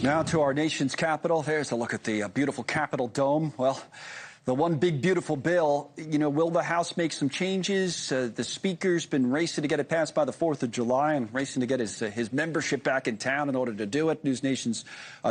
Now to our nation's capital. There's a look at the beautiful Capitol dome. Well, the one big, beautiful bill, will the House make some changes? The Speaker's been racing to get it passed by the 4th of July and racing to get his membership back in town in order to do it. News Nation's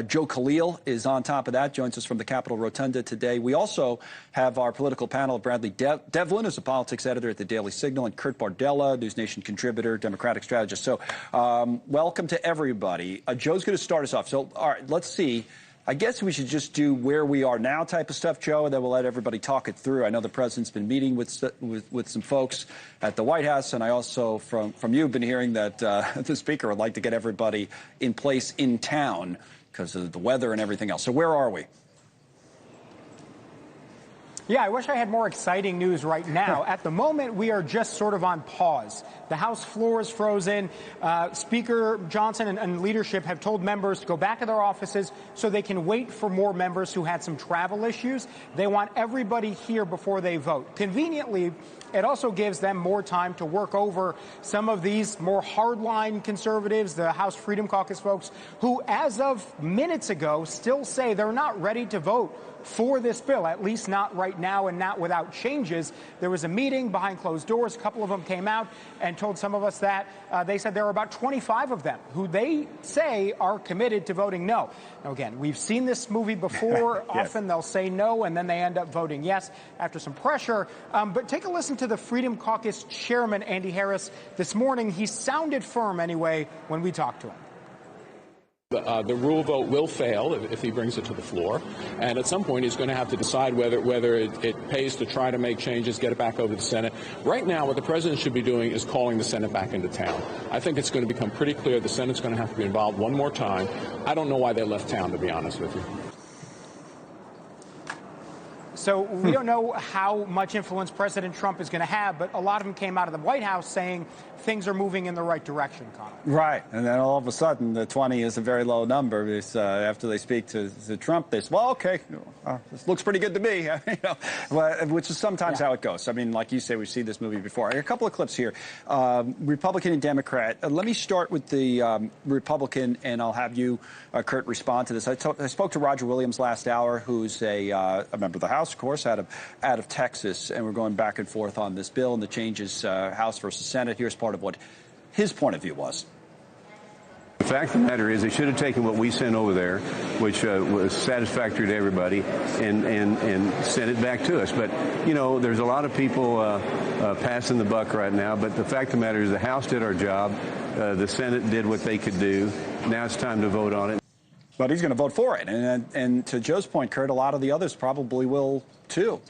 Joe Khalil is on top of that, joins us from the Capitol Rotunda today. We also have our political panel of Bradley Devlin, who's a politics editor at the Daily Signal, and Kurt Bardella, News Nation contributor, Democratic strategist. So welcome to everybody. Joe's going to start us off. So, all right, let's see. I guess we should just do where we are now type of stuff, Joe, and then we'll let everybody talk it through. I know the president's been meeting with some folks at the White House, and I also, from you, have been hearing that the Speaker would like to get everybody in place in town because of the weather and everything else. So where are we? Yeah, I wish I had more exciting news right now. At the moment, we are just sort of on pause. The House floor is frozen. Speaker Johnson and leadership have told members to go back to their offices so they can wait for more members who had some travel issues. They want everybody here before they vote. Conveniently, it also gives them more time to work over some of these more hardline conservatives, the House Freedom Caucus folks, who, as of minutes ago, still say they're not ready to vote for this bill, at least not right now and not without changes. There was a meeting behind closed doors. A couple of them came out and told some of us that they said there are about 25 of them who they say are committed to voting no. Now, again, we've seen this movie before. Yes. Often they'll say no and then they end up voting yes after some pressure. But take a listen to the Freedom Caucus chairman, Andy Harris, this morning. He sounded firm anyway when we talked to him. The rule vote will fail if he brings it to the floor, and at some point he's going to have to decide whether it pays to try to make changes, get it back over to the Senate. Right now, what the president should be doing is calling the Senate back into town. I think it's going to become pretty clear the Senate's going to have to be involved one more time. I don't know why they left town, to be honest with you. So we don't know how much influence President Trump is going to have, but a lot of them came out of the White House saying things are moving in the right direction, Connell. Right. And then all of a sudden, the 20 is a very low number. Because, after they speak to Trump, they say, well, okay, this looks pretty good to me, which is sometimes how it goes. I mean, like you say, we've seen this movie before. A couple of clips here. Republican and Democrat. Let me start with the Republican, and I'll have you, Kurt, respond to this. I spoke to Roger Williams last hour, who's a member of the House, of course, out of Texas, and we're going back and forth on this bill and the changes, House versus Senate. Here's part of what his point of view was. The fact of the matter is they should have taken what we sent over there, which was satisfactory to everybody, and sent it back to us. But, there's a lot of people passing the buck right now. But the fact of the matter is the House did our job. The Senate did what they could do. Now it's time to vote on it. But he's going to vote for it. And to Joe's point, Kurt, a lot of the others probably will, too.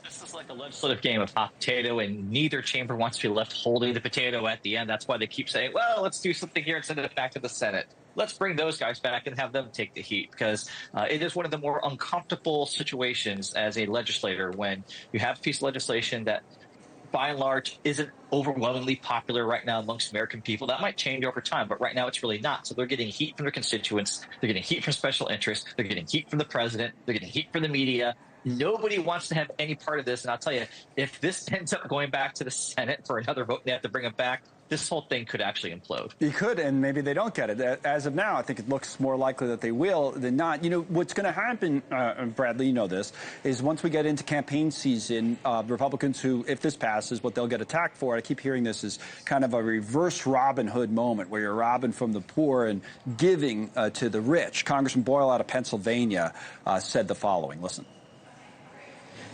This is like a legislative game of hot potato, and neither chamber wants to be left holding the potato at the end. That's why they keep saying, well, let's do something here and send it back to the Senate. Let's bring those guys back and have them take the heat, because it is one of the more uncomfortable situations as a legislator when you have a piece of legislation that, by and large, isn't overwhelmingly popular right now amongst American people. That might change over time, but right now it's really not. So they're getting heat from their constituents. They're getting heat from special interests. They're getting heat from the president. They're getting heat from the media. Nobody wants to have any part of this. And I'll tell you, if this ends up going back to the Senate for another vote, they have to bring it back, this whole thing could actually implode. It could, and maybe they don't get it. As of now, I think it looks more likely that they will than not. What's going to happen, Bradley, this, is once we get into campaign season, Republicans who, if this passes, what they'll get attacked for, I keep hearing this, is kind of a reverse Robin Hood moment where you're robbing from the poor and giving to the rich. Congressman Boyle out of Pennsylvania said the following. Listen.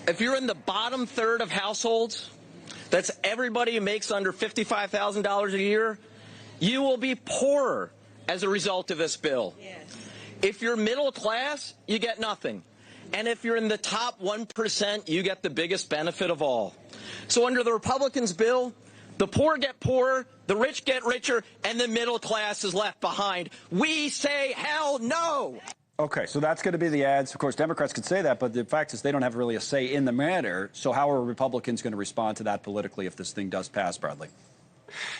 If you're in the bottom third of households, that's everybody who makes under $55,000 a year, you will be poorer as a result of this bill. Yes. If you're middle class, you get nothing. And if you're in the top 1%, you get the biggest benefit of all. So under the Republicans' bill, the poor get poorer, the rich get richer, and the middle class is left behind. We say hell no! Okay, so that's going to be the ads. Of course, Democrats could say that, but the fact is they don't have really a say in the matter. So how are Republicans going to respond to that politically if this thing does pass, Bradley?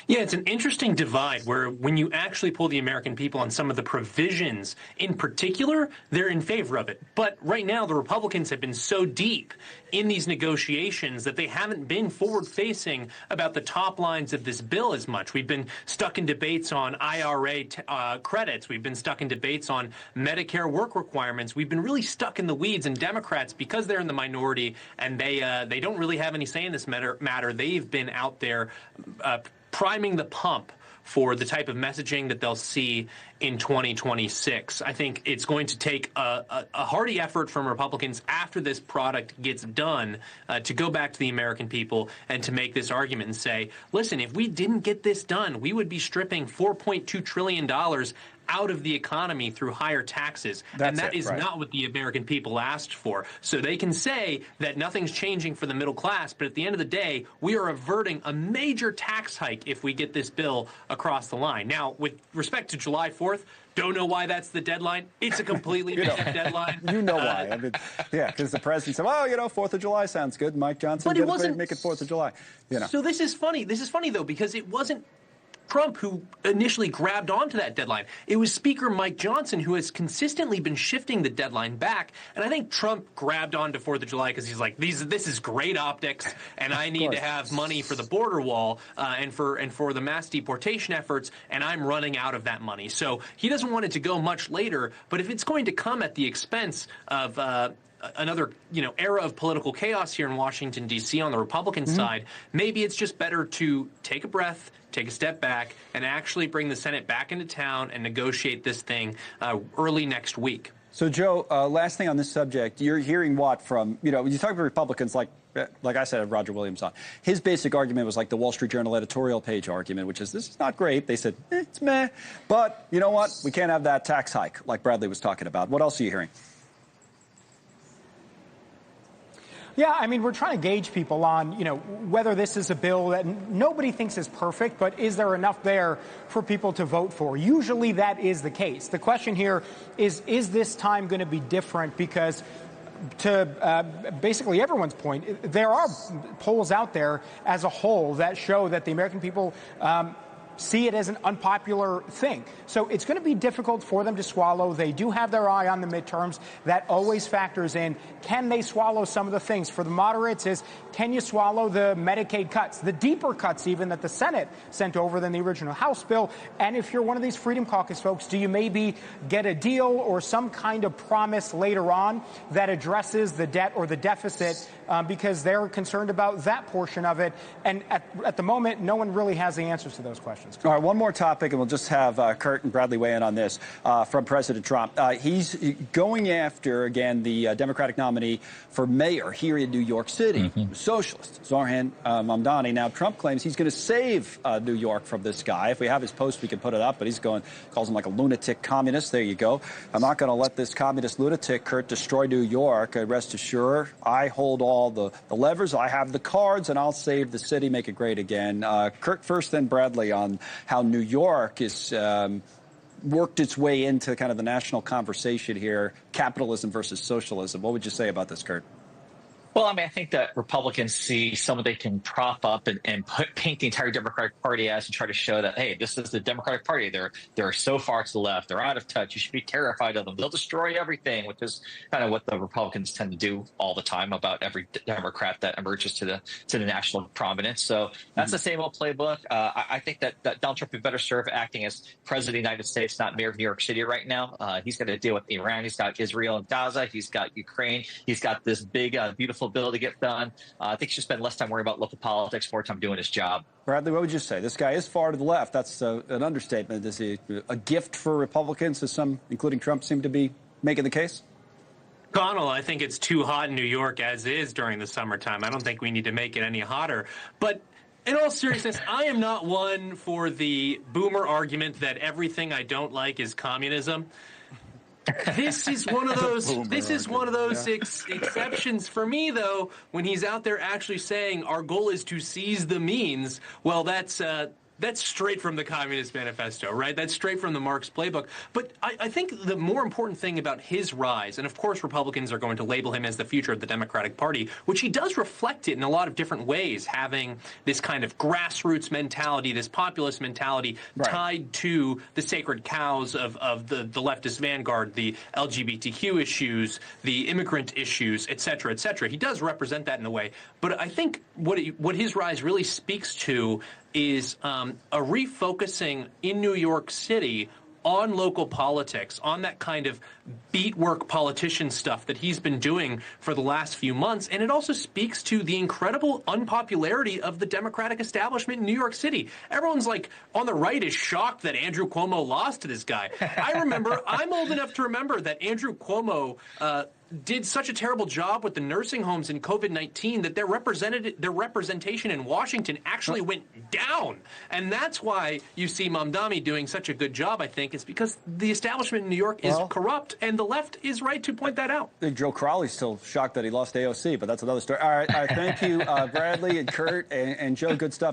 Yeah, it's an interesting divide where when you actually pull the American people on some of the provisions in particular, they're in favor of it. But right now, the Republicans have been so deep in these negotiations that they haven't been forward-facing about the top lines of this bill as much. We've been stuck in debates on IRA credits. We've been stuck in debates on Medicare work requirements. We've been really stuck in the weeds, and Democrats, because they're in the minority and they don't really have any say in this matter, they've been out there priming the pump for the type of messaging that they'll see in 2026. I think it's going to take a hearty effort from Republicans after this product gets done to go back to the American people and to make this argument and say, listen, if we didn't get this done, we would be stripping $4.2 trillion out of the economy through higher taxes. And that is not what the American people asked for. So they can say that nothing's changing for the middle class, but at the end of the day, we are averting a major tax hike if we get this bill across the line. Now, with respect to July 4th, don't know why that's the deadline. It's a completely made-up deadline. You know why. I mean, yeah, because the president said, well, 4th of July sounds good. Mike Johnson, but it wasn't, make it 4th of July. So this is funny. This is funny, though, because it wasn't Trump who initially grabbed onto that deadline. It was Speaker Mike Johnson who has consistently been shifting the deadline back. And I think Trump grabbed onto 4th of July because he's like, this is great optics, and I need to have money for the border wall and for the mass deportation efforts, and I'm running out of that money. So he doesn't want it to go much later. But if it's going to come at the expense of another, era of political chaos here in Washington, D.C. on the Republican side, maybe it's just better to take a breath, take a step back, and actually bring the Senate back into town and negotiate this thing early next week. So, Joe, last thing on this subject, you're hearing what from, you talk about Republicans like I said, Roger Williams on. His basic argument was like the Wall Street Journal editorial page argument, which is, this is not great. They said, it's meh. But you know what? We can't have that tax hike like Bradley was talking about. What else are you hearing? Yeah, I mean, we're trying to gauge people on, whether this is a bill that nobody thinks is perfect, but is there enough there for people to vote for? Usually that is the case. The question here is this time going to be different? Because to basically everyone's point, there are polls out there as a whole that show that the American people see it as an unpopular thing. So it's going to be difficult for them to swallow. They do have their eye on the midterms. That always factors in. Can they swallow some of the things? For the moderates is, can you swallow the Medicaid cuts, the deeper cuts even that the Senate sent over than the original House bill? And if you're one of these Freedom Caucus folks, do you maybe get a deal or some kind of promise later on that addresses the debt or the deficit because they're concerned about that portion of it? And at the moment, no one really has the answers to those questions. All right, one more topic, and we'll just have Kurt and Bradley weigh in on this from President Trump. He's going after, again, the Democratic nominee for mayor here in New York City, socialist, Zohran Mamdani. Now, Trump claims he's going to save New York from this guy. If we have his post, we can put it up, but he's calls him like a lunatic communist. There you go. I'm not going to let this communist lunatic, Kurt, destroy New York. Rest assured, I hold all the levers, I have the cards, and I'll save the city, make it great again. Kurt first, then Bradley on how New York is worked its way into kind of the national conversation here, capitalism versus socialism. What would you say about this, Kurt? Well, I think that Republicans see someone they can prop up and paint the entire Democratic Party as and try to show that, hey, this is the Democratic Party. They're so far to the left. They're out of touch. You should be terrified of them. They'll destroy everything, which is kind of what the Republicans tend to do all the time about every Democrat that emerges to the national prominence. So that's the same old playbook. I think that Donald Trump would better serve acting as president of the United States, not mayor of New York City right now. He's got to deal with Iran. He's got Israel and Gaza. He's got Ukraine. He's got this big, beautiful bill to get done. I think he should spend less time worrying about local politics, more time doing his job. Bradley, what would you say? This guy is far to the left. That's an understatement. Is he a gift for Republicans, as some, including Trump, seem to be making the case? Connell, I think it's too hot in New York as is during the summertime. I don't think we need to make it any hotter. But in all seriousness, I am not one for the boomer argument that everything I don't like is communism. This is one of those exceptions for me, though. When he's out there actually saying our goal is to seize the means, well, that's That's straight from the Communist Manifesto, right? That's straight from the Marx playbook. But I think the more important thing about his rise, and of course Republicans are going to label him as the future of the Democratic Party, which he does reflect it in a lot of different ways, having this kind of grassroots mentality, this populist mentality tied to the sacred cows of the leftist vanguard, the LGBTQ issues, the immigrant issues, et cetera, et cetera. He does represent that in a way. But I think what his rise really speaks to is a refocusing in New York City on local politics, on that kind of beatwork politician stuff that he's been doing for the last few months. And it also speaks to the incredible unpopularity of the Democratic establishment in New York City. Everyone's like on the right is shocked that Andrew Cuomo lost to this guy. I'm old enough to remember that Andrew Cuomo did such a terrible job with the nursing homes in COVID-19 that their representation in Washington actually went down. And that's why you see Mamdani doing such a good job, I think. It's because the establishment in New York is corrupt, and the left is right to point that out. I think Joe Crowley's still shocked that he lost AOC, but that's another story. All right, thank you, Bradley and Kurt and Joe. Good stuff.